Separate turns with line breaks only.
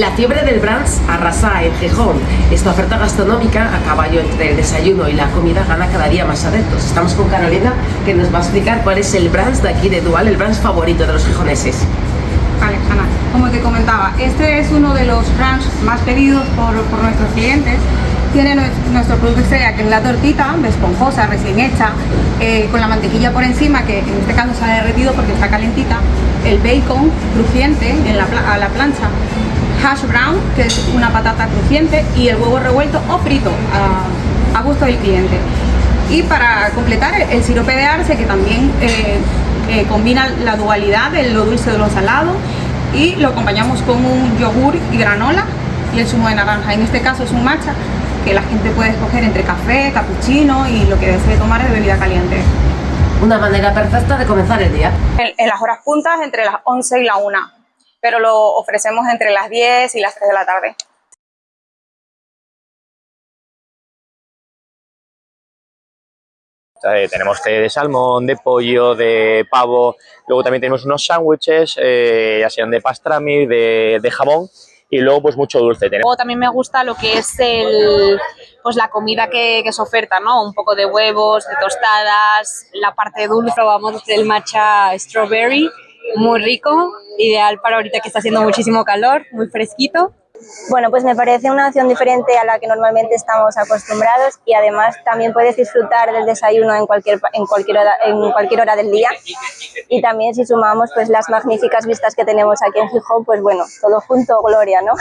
La fiebre del brunch arrasa en Gijón. Esta oferta gastronómica a caballo entre el desayuno y la comida gana cada día más adeptos. Estamos con Carolina, que nos va a explicar cuál es el brunch de aquí de Dual, el brunch favorito de los gijoneses.
Vale, Ana, como te comentaba, este es uno de los brunch más pedidos por nuestros clientes. Tiene nuestro producto estrella, que es la tortita de esponjosa, recién hecha, con la mantequilla por encima, que en este caso se ha derretido porque está calentita, el bacon crujiente a la plancha, hash brown, que es una patata crujiente, y el huevo revuelto o frito a gusto del cliente. Y para completar, el sirope de arce, que también combina la dualidad de lo dulce de lo salado, y lo acompañamos con un yogur y granola y el zumo de naranja. En este caso es un matcha, que la gente puede escoger entre café, cappuccino y lo que desee tomar de bebida caliente.
Una manera perfecta de comenzar el día.
En las horas puntas, entre las 11 y la 1, pero lo ofrecemos entre las 10 y las 3 de la tarde.
Tenemos té de salmón, de pollo, de pavo, luego también tenemos unos sándwiches, ya sean de pastrami, de jamón, y luego pues mucho dulce.
Luego también me gusta lo que es pues la comida que se oferta, ¿no? Un poco de huevos, de tostadas, la parte dulce.
Probamos el matcha strawberry, muy rico, ideal para ahorita que está haciendo muchísimo calor, muy fresquito.
Bueno, pues me parece una opción diferente a la que normalmente estamos acostumbrados, y además también puedes disfrutar del desayuno en cualquier hora del día, y también si sumamos pues las magníficas vistas que tenemos aquí en Gijón, pues bueno, todo junto, gloria, ¿no?